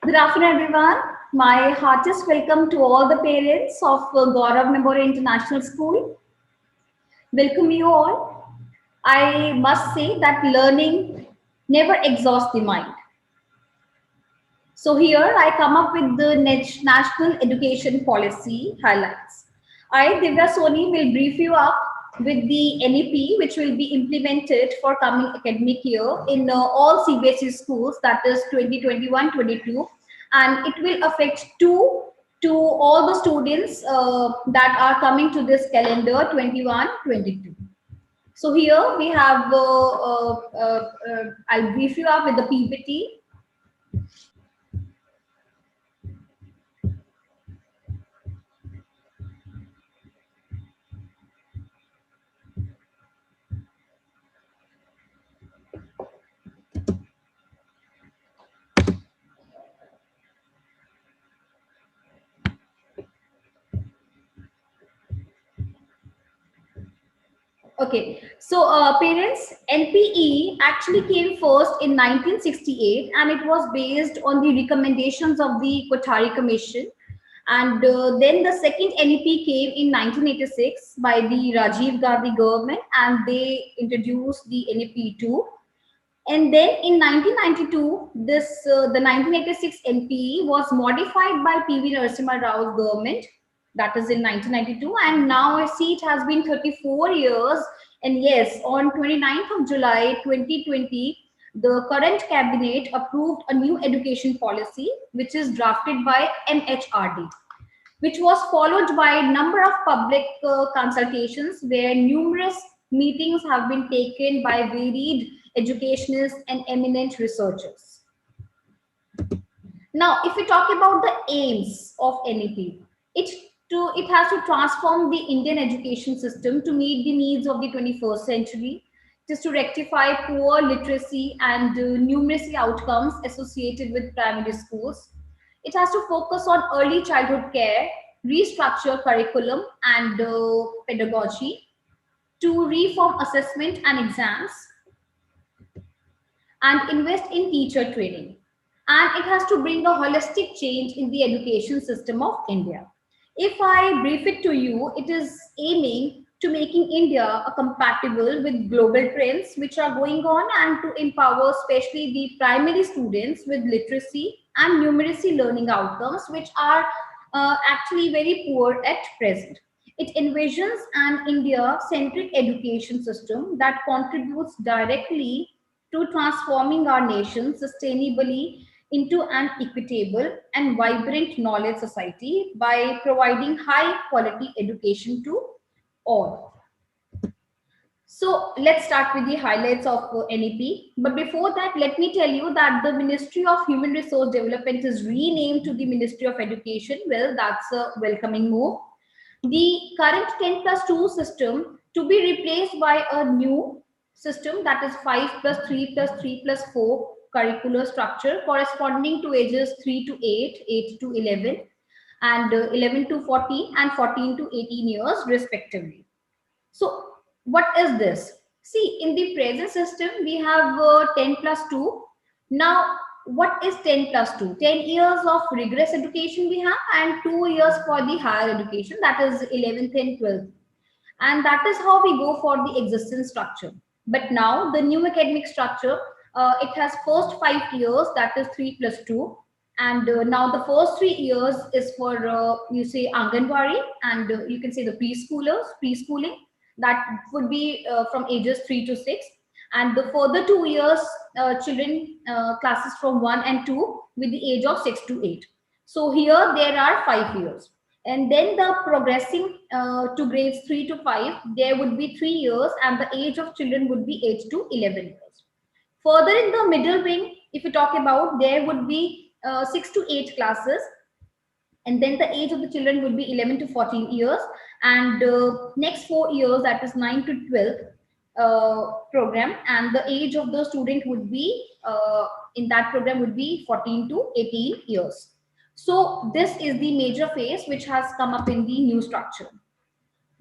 Good afternoon, everyone. My heartiest welcome to all the parents of Gaurav Memorial International School. Welcome you all. I must say that learning never exhausts the mind. So here I come up with the National Education Policy highlights. I, Divya Soni, will brief you up with the NEP, which will be implemented for coming academic year in all CBSE schools, that is 2021-22, and it will affect to all the students that are coming to this calendar 21-22. So here we have, I'll brief you up with the PPT. Okay, so parents, NPE actually came first in 1968 and it was based on the recommendations of the Kothari Commission. And then the second NEP came in 1986 by the Rajiv Gandhi government and they introduced the NEP 2. And then in 1992, the 1986 NPE was modified by PV Narasimha Rao's government, that is in 1992, and now I see it has been 34 years. And yes, on 29th of July 2020, the current cabinet approved a new education policy, which is drafted by MHRD, which was followed by a number of public consultations where numerous meetings have been taken by varied educationists and eminent researchers. Now, if we talk about the aims of NEP, it has to transform the Indian education system to meet the needs of the 21st century. It is to rectify poor literacy and numeracy outcomes associated with primary schools. It has to focus on early childhood care, restructure curriculum and pedagogy, to reform assessment and exams, and invest in teacher training. And it has to bring a holistic change in the education system of India. If I brief it to you, it is aiming to making India compatible with global trends which are going on and to empower especially the primary students with literacy and numeracy learning outcomes which are actually very poor at present. It envisions an India-centric education system that contributes directly to transforming our nation sustainably into an equitable and vibrant knowledge society by providing high quality education to all. So let's start with the highlights of NEP. But before that, let me tell you that the Ministry of Human Resource Development is renamed to the Ministry of Education. Well, that's a welcoming move. The current 10 plus 2 system to be replaced by a new system, that is 5 plus 3 plus 3 plus 4 curricular structure corresponding to ages 3 to 8, 8 to 11, and 11 to 14 and 14 to 18 years respectively. So what is this? See, in the present system, we have 10 plus 2. Now, what is 10 plus 2? 10 years of rigorous education we have and 2 years for the higher education, that is 11th and 12th. And that is how we go for the existing structure. But now the new academic structure, it has first 5 years, that is 3 plus 2. And now the first 3 years is for, you say, Anganwadi, and you can say the preschooling, that would be from ages 3 to 6. And the further 2 years, children classes from 1 and 2 with the age of 6 to 8. So here there are 5 years. And then the progressing to grades 3 to 5, there would be 3 years, and the age of children would be 8 to 11 years. Further in the middle wing, if you talk about, there would be 6 to 8 classes, and then the age of the children would be 11 to 14 years, and next 4 years, that is 9 to 12 program, and the age of the student would be in that program would be 14 to 18 years. So this is the major phase which has come up in the new structure.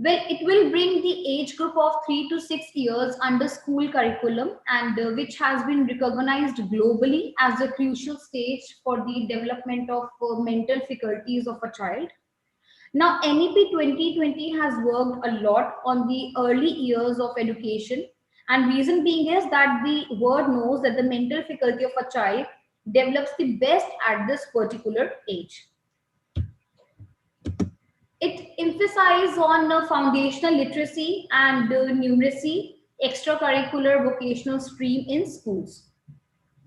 Well, it will bring the age group of 3 to 6 years under school curriculum, and which has been recognized globally as a crucial stage for the development of mental faculties of a child. Now, NEP 2020 has worked a lot on the early years of education, and reason being is that the word knows that the mental faculty of a child develops the best at this particular age. It emphasizes on foundational literacy and numeracy, extracurricular vocational stream in schools.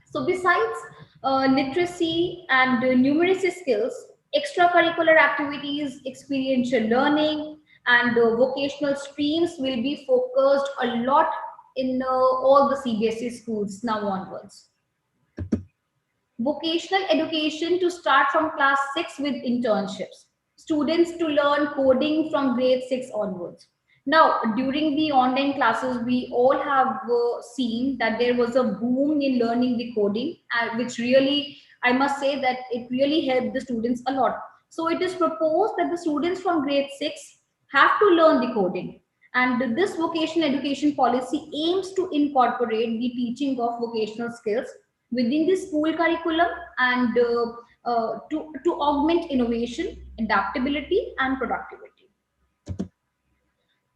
So besides literacy and numeracy skills, extracurricular activities, experiential learning, and vocational streams will be focused a lot in all the CBSE schools now onwards. Vocational education to start from class 6 with internships. Students to learn coding from grade 6 onwards. Now, during the online classes, we all have seen that there was a boom in learning the coding, which really, I must say that it really helped the students a lot. So it is proposed that the students from grade 6 have to learn the coding. And this vocational education policy aims to incorporate the teaching of vocational skills within the school curriculum and to augment innovation, adaptability, and productivity.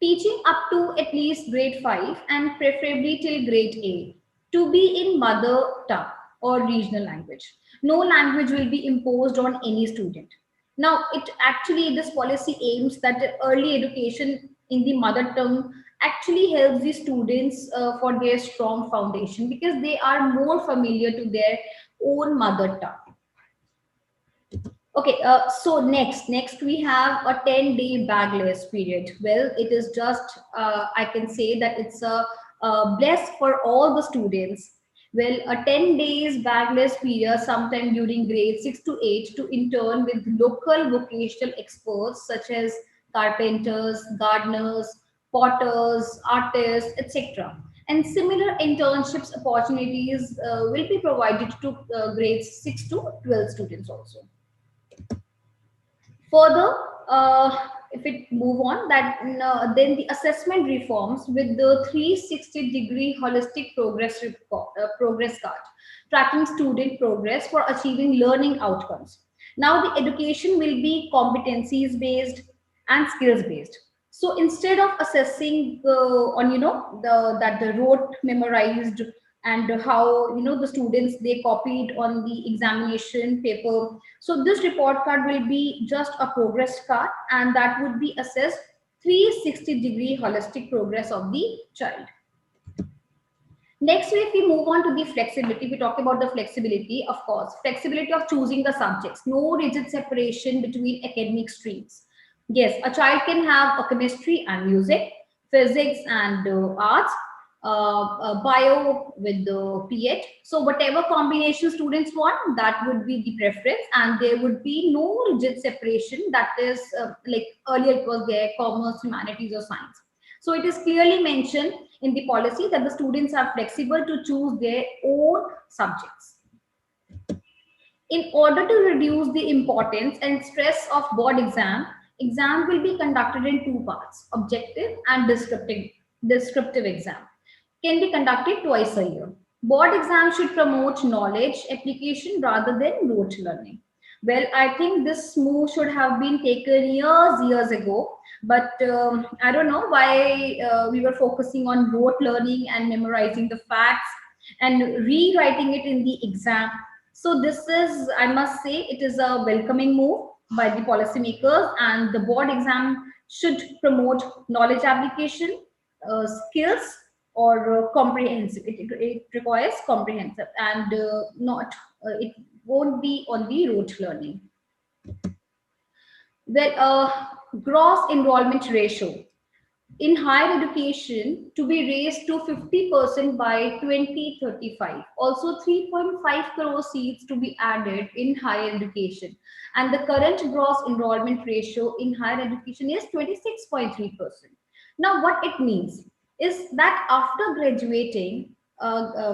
Teaching up to at least grade 5 and preferably till grade 8 to be in mother tongue or regional language. No language will be imposed on any student. Now, it actually, this policy aims that early education in the mother tongue actually helps the students for their strong foundation because they are more familiar to their own mother tongue. Okay, so next we have a 10-day bagless period. Well, it is just, I can say that it's a bless for all the students. Well, a 10 days bagless period sometime during grade 6 to 8 to intern with local vocational experts such as carpenters, gardeners, potters, artists, etc. And similar internships opportunities will be provided to grades 6 to 12 students also. Further, if it move on, that then the assessment reforms with the 360-degree holistic progress card, tracking student progress for achieving learning outcomes. Now the education will be competencies based and skills based. So instead of assessing on the rote memorized and how the students they copied on the examination paper, so this report card will be just a progress card and that would be assessed 360-degree holistic progress of the child. Next, if we move on to the flexibility, we talk about the flexibility, of course, flexibility of choosing the subjects, no rigid separation between academic streams. Yes, a child can have a chemistry and music, physics and arts, bio with the PH. So whatever combination students want, that would be the preference, and there would be no rigid separation. That is like earlier it was there, commerce, humanities, or science. So it is clearly mentioned in the policy that the students are flexible to choose their own subjects. In order to reduce the importance and stress of board exam will be conducted in two parts, objective and descriptive exam can be conducted twice a year. Board exam should promote knowledge application rather than rote learning. Well, I think this move should have been taken years ago, but I don't know why we were focusing on rote learning and memorizing the facts and rewriting it in the exam. So this is, I must say, it is a welcoming move by the policymakers, and the board exam should promote knowledge application, skills, or comprehensive. It requires comprehensive and not, it won't be on the rote learning. Well, gross enrollment ratio in higher education to be raised to 50% by 2035. Also, 3.5 crore seats to be added in higher education. And the current gross enrollment ratio in higher education is 26.3%. Now, what it means is that after graduating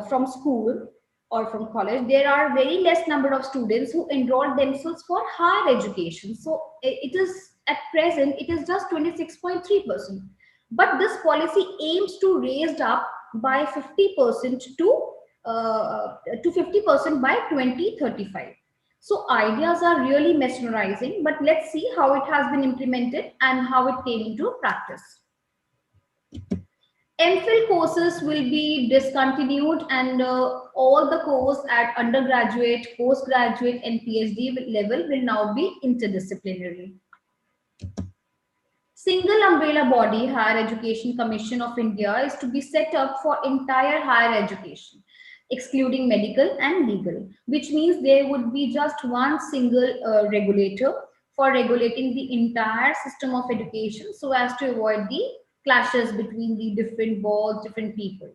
from school or from college, there are very less number of students who enroll themselves for higher education. So it is At present, it is just 26.3%. But this policy aims to raise up by 50% to 50% by 2035. So ideas are really mesmerizing, but let's see how it has been implemented and how it came into practice. MPhil courses will be discontinued, and all the course at undergraduate, postgraduate, and PhD level will now be interdisciplinary. Single umbrella body, Higher Education Commission of India, is to be set up for entire higher education, excluding medical and legal, which means there would be just one single regulator for regulating the entire system of education so as to avoid the clashes between the different boards, different people.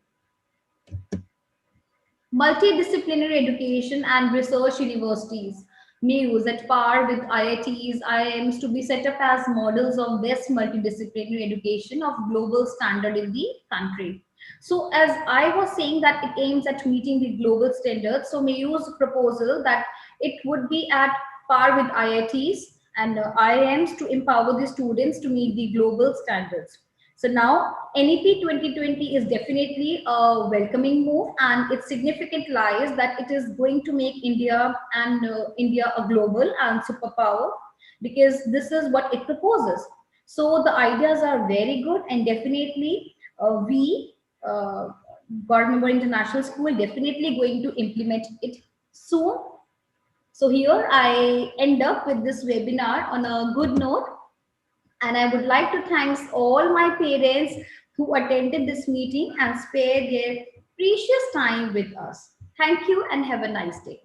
Multidisciplinary education and research universities, MUs, at par with IITs, IIMs, to be set up as models of best multidisciplinary education of global standard in the country. So as I was saying that it aims at meeting the global standards, so MU's proposal that it would be at par with IITs and IIMs to empower the students to meet the global standards. So now NEP 2020 is definitely a welcoming move, and its significant lies that it is going to make India a global and superpower, because this is what it proposes. So the ideas are very good, and definitely we, God Member International School, definitely going to implement it soon. So here I end up with this webinar on a good note. And I would like to thank all my parents who attended this meeting and spared their precious time with us. Thank you and have a nice day.